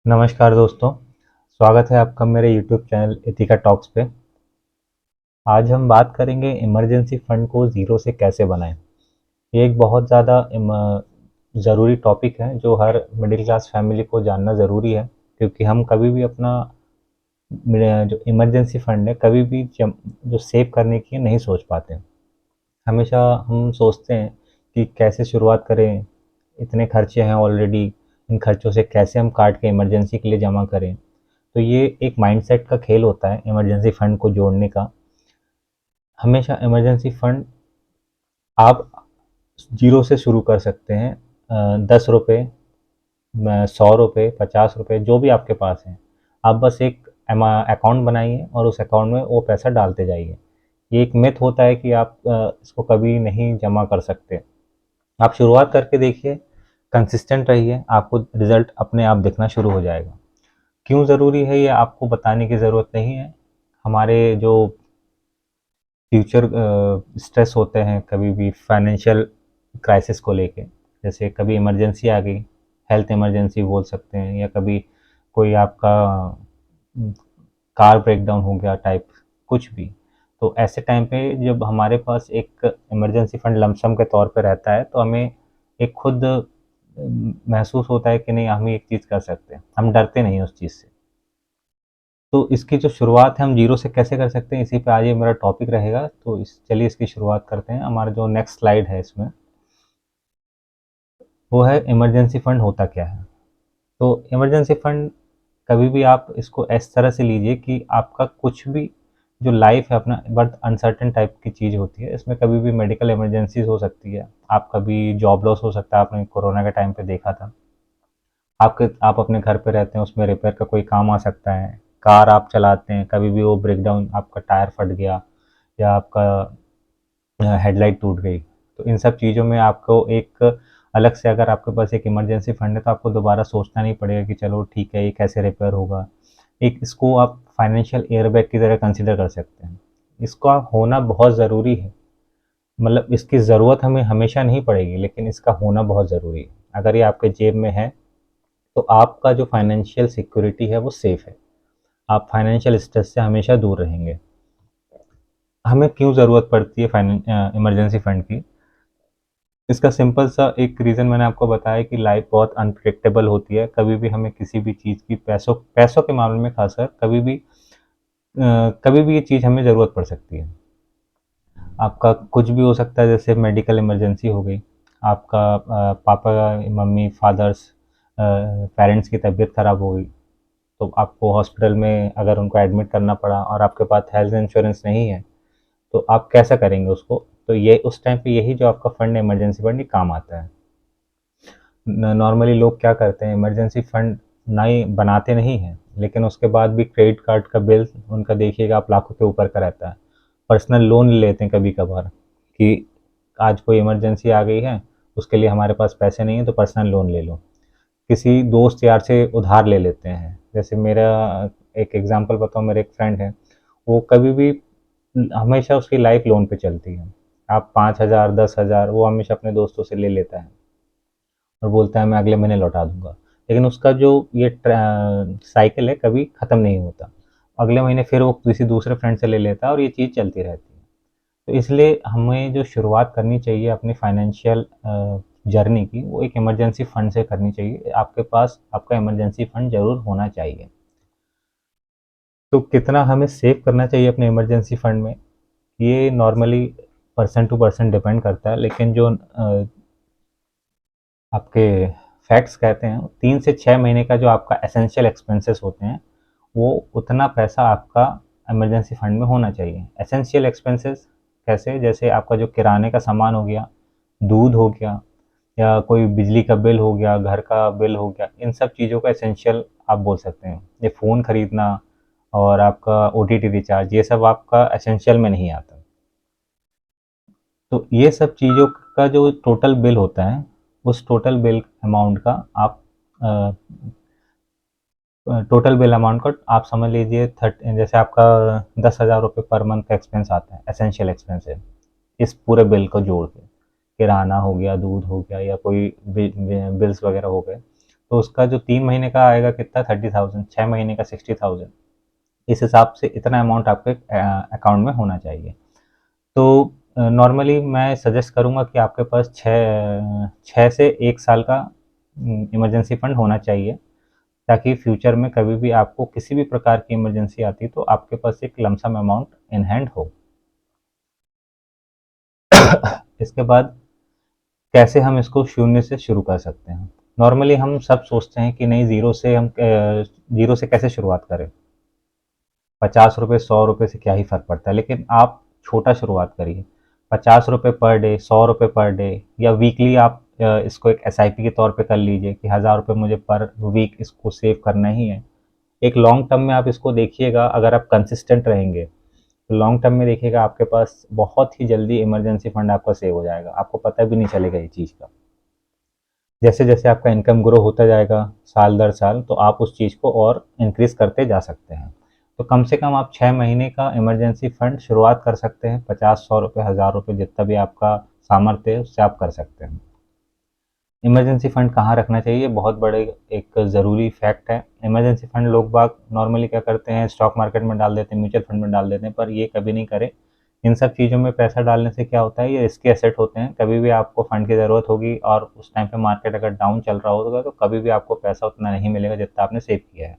नमस्कार दोस्तों, स्वागत है आपका मेरे यूट्यूब चैनल इथिका टॉक्स पे। आज हम बात करेंगे इमरजेंसी फ़ंड को ज़ीरो से कैसे बनाएं। ये एक बहुत ज़्यादा ज़रूरी टॉपिक है जो हर मिडिल क्लास फैमिली को जानना ज़रूरी है, क्योंकि हम कभी भी अपना जो इमरजेंसी फ़ंड है कभी भी जो सेव करने की नहीं सोच पाते। हमेशा हम सोचते हैं कि कैसे शुरुआत करें, इतने खर्चे हैं ऑलरेडी, इन खर्चों से कैसे हम काट के इमरजेंसी के लिए जमा करें। तो ये एक माइंडसेट का खेल होता है इमरजेंसी फंड को जोड़ने का। हमेशा इमरजेंसी फंड आप जीरो से शुरू कर सकते हैं। 10 रुपये, 100 रुपये, 50 रुपये, जो भी आपके पास है। आप बस एक अकाउंट बनाइए और उस अकाउंट में वो पैसा डालते जाइए। ये एक मिथ होता है कि आप इसको कभी नहीं जमा कर सकते। आप शुरुआत करके देखिए, कंसिस्टेंट रहिए, आपको रिजल्ट अपने आप दिखना शुरू हो जाएगा। क्यों ज़रूरी है ये आपको बताने की ज़रूरत नहीं है। हमारे जो फ्यूचर स्ट्रेस होते हैं कभी भी फाइनेंशियल क्राइसिस को लेके, जैसे कभी इमरजेंसी आ गई, हेल्थ इमरजेंसी बोल सकते हैं, या कभी कोई आपका कार ब्रेकडाउन हो गया टाइप, कुछ भी। तो ऐसे टाइम पे जब हमारे पास एक इमरजेंसी फंड लमसम के तौर पे रहता है, तो हमें एक खुद महसूस होता है कि नहीं, हम ये एक चीज़ कर सकते हैं, हम डरते नहीं उस चीज़ से। तो इसकी जो शुरुआत है हम जीरो से कैसे कर सकते हैं, इसी पे आज ये मेरा टॉपिक रहेगा। तो चलिए इसकी शुरुआत करते हैं। हमारा जो नेक्स्ट स्लाइड है इसमें, वो है इमरजेंसी फंड होता क्या है। तो इमरजेंसी फंड, कभी भी आप इसको इस तरह से लीजिए कि आपका कुछ भी जो लाइफ है अपना बर्थ अनसर्टेन टाइप की चीज़ होती है। इसमें कभी भी मेडिकल इमरजेंसीज हो सकती है, आप कभी जॉब लॉस हो सकता है, आपने कोरोना के टाइम पे देखा था। आप अपने घर पे रहते हैं, उसमें रिपेयर का कोई काम आ सकता है। कार आप चलाते हैं, कभी भी वो ब्रेकडाउन, आपका टायर फट गया या आपका हेडलाइट टूट गई, तो इन सब चीज़ों में आपको एक अलग से, अगर आपके पास एक इमरजेंसी फंड है, तो आपको दोबारा सोचना नहीं पड़ेगा कि चलो ठीक है ये कैसे रिपेयर होगा। एक इसको आप फाइनेंशियल एयरबैग की तरह कंसिडर कर सकते हैं। इसका होना बहुत ज़रूरी है, मतलब इसकी ज़रूरत हमें हमेशा नहीं पड़ेगी, लेकिन इसका होना बहुत ज़रूरी है। अगर ये आपके जेब में है, तो आपका जो फाइनेंशियल सिक्योरिटी है वो सेफ़ है। आप फाइनेंशियल स्ट्रेस से हमेशा दूर रहेंगे। हमें क्यों ज़रूरत पड़ती है इमरजेंसी फंड की? इसका सिंपल सा एक रीज़न मैंने आपको बताया कि लाइफ बहुत अनप्रेडिक्टेबल होती है। कभी भी हमें किसी भी चीज़ की, पैसों पैसों के मामले में खासकर, कभी भी ये चीज़ हमें ज़रूरत पड़ सकती है। आपका कुछ भी हो सकता है, जैसे मेडिकल इमरजेंसी हो गई, आपका पापा, मम्मी, फादर्स, पेरेंट्स की तबीयत ख़राब हो गई, तो आपको हॉस्पिटल में अगर उनको एडमिट करना पड़ा और आपके पास हेल्थ इंश्योरेंस नहीं है, तो आप कैसा करेंगे उसको? तो ये उस टाइम पे यही जो आपका फंड है, इमरजेंसी फंड, ये काम आता है। नॉर्मली लोग क्या करते हैं, इमरजेंसी फंड ना ही बनाते नहीं हैं, लेकिन उसके बाद भी क्रेडिट कार्ड का बिल उनका देखिएगा आप, लाखों के ऊपर का रहता है। पर्सनल लोन ले लेते हैं कभी कभार कि आज कोई इमरजेंसी आ गई है, उसके लिए हमारे पास पैसे नहीं है, तो पर्सनल लोन ले लो। किसी दोस्त यार से उधार ले लेते हैं। जैसे मेरा एक एग्जांपल बताऊँ, मेरे एक फ्रेंड है, वो कभी भी, हमेशा उसकी लाइफ लोन पे चलती है। आप 5,000, 10,000 वो हमेशा अपने दोस्तों से ले लेता है और बोलता है मैं अगले महीने लौटा दूंगा। लेकिन उसका जो ये साइकिल है कभी ख़त्म नहीं होता। अगले महीने फिर वो किसी दूसरे फ्रेंड से ले लेता है और ये चीज़ चलती रहती है। तो इसलिए हमें जो शुरुआत करनी चाहिए अपनी फाइनेंशियल जर्नी की, वो एक इमरजेंसी फ़ंड से करनी चाहिए। आपके पास आपका इमरजेंसी फ़ंड ज़रूर होना चाहिए। तो कितना हमें सेव करना चाहिए अपने इमरजेंसी फ़ंड में, ये normally person to person depend करता है, लेकिन जो आपके फैक्ट्स कहते हैं, 3 से 6 महीने का जो आपका एसेंशियल एक्सपेंसेस होते हैं, वो उतना पैसा आपका इमरजेंसी फंड में होना चाहिए। एसेंशियल एक्सपेंसेस कैसे? जैसे आपका जो किराने का सामान हो गया, दूध हो गया, या कोई बिजली का बिल हो गया, घर का बिल हो गया, इन सब चीज़ों का एसेंशियल आप बोल सकते हैं। ये फ़ोन खरीदना और आपका ओटीटी रिचार्ज, ये सब आपका एसेंशियल में नहीं आता। तो ये सब चीज़ों का जो टोटल बिल होता है, उस टोटल बिल अमाउंट का आप टोटल बिल अमाउंट को आप समझ लीजिए, जैसे आपका 10,000 रुपये पर मंथ का एक्सपेंस आता है, एसेंशियल एक्सपेंस है, इस पूरे बिल को जोड़ के, किराना हो गया, दूध हो गया, या कोई बिल्स वगैरह हो गए, तो उसका जो 3 महीने का आएगा कितना 30,000, 6 महीने का 60,000। इस हिसाब से इतना अमाउंट आपके अकाउंट में होना चाहिए। तो नॉर्मली मैं सजेस्ट करूँगा कि आपके पास 6 से 1 साल का इमरजेंसी फंड होना चाहिए, ताकि फ्यूचर में कभी भी आपको किसी भी प्रकार की इमरजेंसी आती है तो आपके पास एक लमसम अमाउंट इन हैंड हो। इसके बाद कैसे हम इसको शून्य से शुरू कर सकते हैं। नॉर्मली हम सब सोचते हैं कि नहीं, ज़ीरो से कैसे शुरुआत करें, 50 रुपये 100 रुपये से क्या ही फ़र्क पड़ता है। लेकिन आप छोटा शुरुआत करिए, 50 रुपये पर डे, 100 रुपये पर डे, या वीकली आप इसको एक SIP के तौर पे कर लीजिए कि 1000 रुपये मुझे पर वीक इसको सेव करना ही है। एक लॉन्ग टर्म में आप इसको देखिएगा, अगर आप कंसिस्टेंट रहेंगे तो लॉन्ग टर्म में देखिएगा आपके पास बहुत ही जल्दी इमरजेंसी फंड आपका सेव हो जाएगा, आपको पता भी नहीं चलेगा ये चीज़ का। जैसे जैसे आपका इनकम ग्रो होता जाएगा साल दर साल, तो आप उस चीज़ को और इंक्रीज़ करते जा सकते हैं। तो कम से कम आप 6 महीने का इमरजेंसी फंड शुरुआत कर सकते हैं, 50, 100 रुपये, 1000 रुपये, जितना भी आपका सामर्थ्य है उससे आप कर सकते हैं। इमरजेंसी फंड कहाँ रखना चाहिए, बहुत बड़े एक ज़रूरी फैक्ट है। इमरजेंसी फंड लोग बाग नॉर्मली क्या करते हैं, स्टॉक मार्केट में डाल देते हैं, म्यूचुअल फंड में डाल देते हैं, पर ये कभी नहीं करें। इन सब चीज़ों में पैसा डालने से क्या होता है, ये रिस्की एसेट होते हैं। कभी भी आपको फंड की ज़रूरत होगी और उस टाइम पे मार्केट अगर डाउन चल रहा होगा तो कभी भी आपको पैसा उतना नहीं मिलेगा जितना आपने सेव किया है।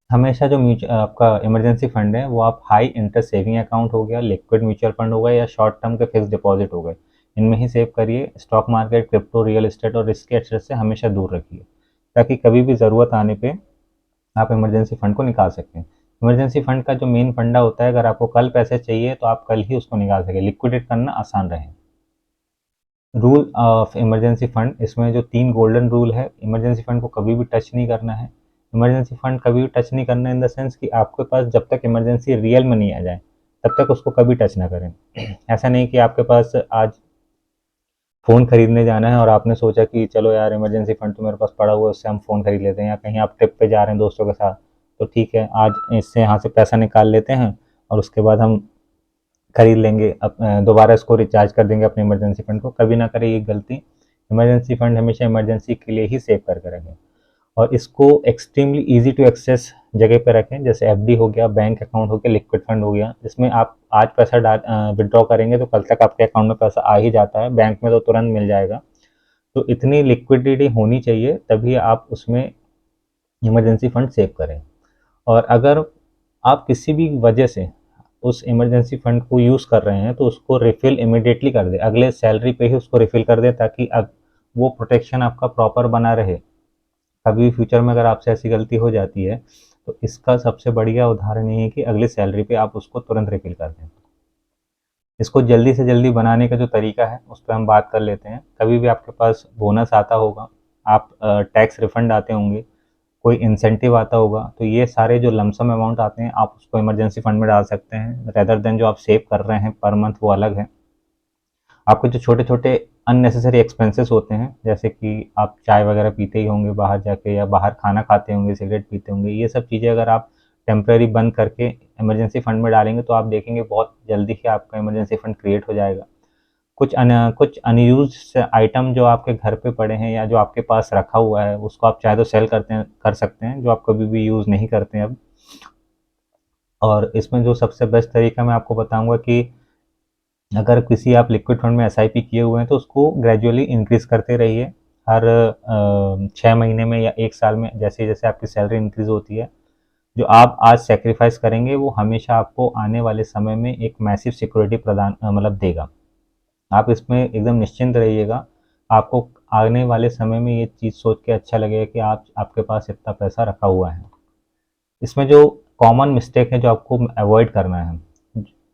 हमेशा जो आपका इमरजेंसी फंड है वो आप हाई इंटरेस्ट सेविंग अकाउंट हो गया, लिक्विड म्यूचुअल फंड हो गया, या शॉर्ट टर्म के फिक्स डिपॉजिट हो गए, इनमें ही सेव करिए। Stock market, crypto, real estate और रिस्की एसेट से हमेशा दूर रखिए, ताकि कभी भी ज़रूरत आने पे आप इमरजेंसी फंड को निकाल सकें। इमरजेंसी फंड का जो मेन फंडा होता है, अगर आपको कल पैसे चाहिए तो आप कल ही उसको निकाल सकें, लिक्विडेट करना आसान रहे। रूल ऑफ इमरजेंसी फंड, इसमें जो 3 गोल्डन रूल है, इमरजेंसी फंड को कभी भी टच नहीं करना है। इमरजेंसी फंड कभी भी टच नहीं करना इन द सेंस कि आपके पास जब तक इमरजेंसी रियल में नहीं आ जाए तब तक उसको कभी टच ना करें। ऐसा नहीं कि आपके पास आज फ़ोन खरीदने जाना है और आपने सोचा कि चलो यार इमरजेंसी फंड तो मेरे पास पड़ा हुआ है, उससे हम फ़ोन खरीद लेते हैं, या कहीं आप ट्रिप पे जा रहे हैं दोस्तों के साथ, तो ठीक है आज इससे यहाँ से पैसा निकाल लेते हैं और उसके बाद हम खरीद लेंगे, दोबारा इसको रिचार्ज कर देंगे अपने इमरजेंसी फंड को। कभी ना करें ये गलती। इमरजेंसी फंड हमेशा इमरजेंसी के लिए ही सेव करके रखें, और इसको एक्सट्रीमली ईजी टू एक्सेस जगह पे रखें, जैसे FD हो गया, बैंक अकाउंट हो गया, लिक्विड फंड हो गया, जिसमें आप आज पैसा विड्रॉ करेंगे तो कल तक आपके अकाउंट में पैसा आ ही जाता है, बैंक में तो तुरंत मिल जाएगा। तो इतनी लिक्विडिटी होनी चाहिए, तभी आप उसमें इमरजेंसी फंड सेव करें। और अगर आप किसी भी वजह से उस इमरजेंसी फंड को यूज़ कर रहे हैं तो उसको रिफ़िल इमीडिएटली कर दें, अगले सैलरी पे ही उसको रिफ़िल कर दें, ताकि वो प्रोटेक्शन आपका प्रॉपर बना रहे। कभी भी फ्यूचर में अगर आपसे ऐसी गलती हो जाती है तो इसका सबसे बढ़िया उदाहरण ये है कि अगली सैलरी पे आप उसको तुरंत रिफ़िल कर दें। इसको जल्दी से जल्दी बनाने का जो तरीका है उस पर हम बात कर लेते हैं। कभी भी आपके पास बोनस आता होगा, आप टैक्स रिफंड आते होंगे, कोई इंसेंटिव आता होगा, तो ये सारे जो लमसम अमाउंट आते हैं आप उसको इमरजेंसी फंड में डाल सकते हैं, रेदर देन जो आप सेव कर रहे हैं पर मंथ, वो अलग है। आपके जो छोटे छोटे अननेसेसरी एक्सपेंसेस होते हैं, जैसे कि आप चाय वगैरह पीते ही होंगे बाहर जाके, या बाहर खाना खाते होंगे, सिगरेट पीते होंगे, ये सब चीज़ें अगर आप टेम्प्रेरी बंद करके इमरजेंसी फंड में डालेंगे तो आप देखेंगे बहुत जल्दी ही आपका इमरजेंसी फंड क्रिएट हो जाएगा। कुछ अनयूज्ड आइटम जो आपके घर पे पड़े हैं या जो आपके पास रखा हुआ है, उसको आप चाहे तो सेल कर सकते हैं, जो आप कभी भी यूज़ नहीं करते हैं अब। और इसमें जो सबसे बेस्ट तरीका मैं आपको बताऊंगा कि अगर किसी आप लिक्विड फंड में SIP किए हुए हैं तो उसको ग्रेजुअली इंक्रीज़ करते रहिए। हर 6 महीने में या 1 साल में, जैसे जैसे आपकी सैलरी इंक्रीज़ होती है, जो आप आज सेक्रीफाइस करेंगे वो हमेशा आपको आने वाले समय में एक मैसिव सिक्योरिटी मतलब देगा। आप इसमें एकदम निश्चिंत रहिएगा। आपको आने वाले समय में ये चीज़ सोच के अच्छा लगेगा कि आपके पास इतना पैसा रखा हुआ है। इसमें जो कॉमन मिस्टेक है जो आपको अवॉइड करना है,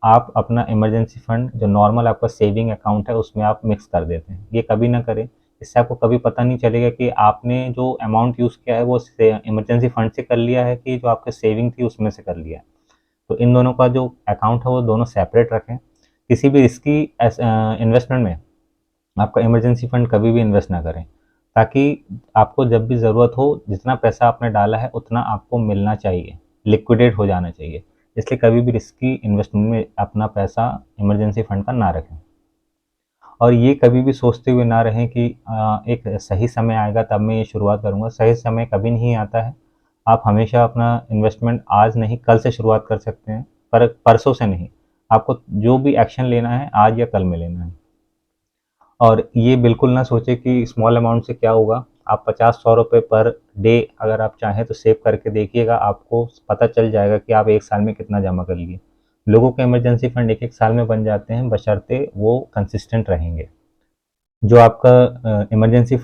आप अपना इमरजेंसी फंड जो नॉर्मल आपका सेविंग अकाउंट है उसमें आप मिक्स कर देते हैं। ये कभी ना करें, इससे आपको कभी पता नहीं चलेगा कि आपने जो अमाउंट यूज़ किया है वो इमरजेंसी फंड से कर लिया है कि जो आपके सेविंग थी उसमें से कर लिया है। तो इन दोनों का जो अकाउंट है वो दोनों सेपरेट रखें। किसी भी रिस्की इन्वेस्टमेंट में आपका इमरजेंसी फंड कभी भी इन्वेस्ट ना करें, ताकि आपको जब भी ज़रूरत हो, जितना पैसा आपने डाला है उतना आपको मिलना चाहिए, लिक्विडेट हो जाना चाहिए। इसलिए कभी भी रिस्की इन्वेस्टमेंट में अपना पैसा इमरजेंसी फंड का ना रखें। और ये कभी भी सोचते हुए ना रहें कि एक सही समय आएगा तब मैं ये शुरुआत करूँगा। सही समय कभी नहीं आता है। आप हमेशा अपना इन्वेस्टमेंट आज नहीं कल से शुरुआत कर सकते हैं, पर परसों से नहीं। आपको जो भी एक्शन लेना है आज या कल में लेना है। और ये बिल्कुल ना सोचें कि स्मॉल अमाउंट से क्या होगा। आप 50-100 रुपये पर डे अगर आप चाहें तो सेव करके देखिएगा, आपको पता चल जाएगा कि आप 1 साल में कितना जमा कर लिए। लोगों के इमरजेंसी फंड 1-1 साल में बन जाते हैं, बशर्ते वो कंसिस्टेंट रहेंगे। जो आपका इमरजेंसी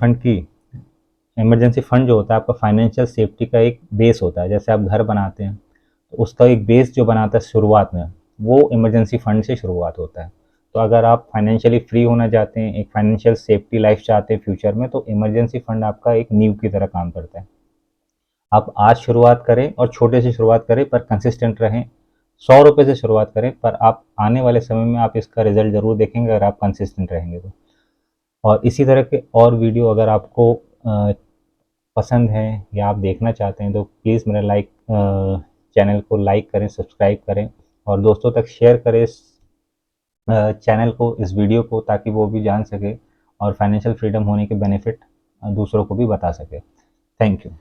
फंड जो होता है आपका फाइनेंशियल सेफ्टी का एक बेस होता है। जैसे आप घर बनाते हैं तो उसका एक बेस जो बनाता है शुरुआत में, वो इमरजेंसी फंड से शुरुआत होता है। तो अगर आप फाइनेंशियली फ्री होना चाहते हैं, एक फाइनेंशियल सेफ्टी लाइफ चाहते हैं फ्यूचर में, तो इमरजेंसी फंड आपका एक नींव की तरह काम करता है। आप आज शुरुआत करें और छोटे से शुरुआत करें पर कंसिस्टेंट रहें। 100 रुपये से शुरुआत करें, पर आप आने वाले समय में आप इसका रिजल्ट ज़रूर देखेंगे अगर आप कंसिस्टेंट रहेंगे तो। और इसी तरह के और वीडियो अगर आपको पसंद है या आप देखना चाहते हैं तो प्लीज़ मेरा चैनल को लाइक करें, सब्सक्राइब करें और दोस्तों तक शेयर करें इस चैनल को, इस वीडियो को, ताकि वो भी जान सके और फाइनेंशियल फ्रीडम होने के बेनिफिट दूसरों को भी बता सके। Thank you.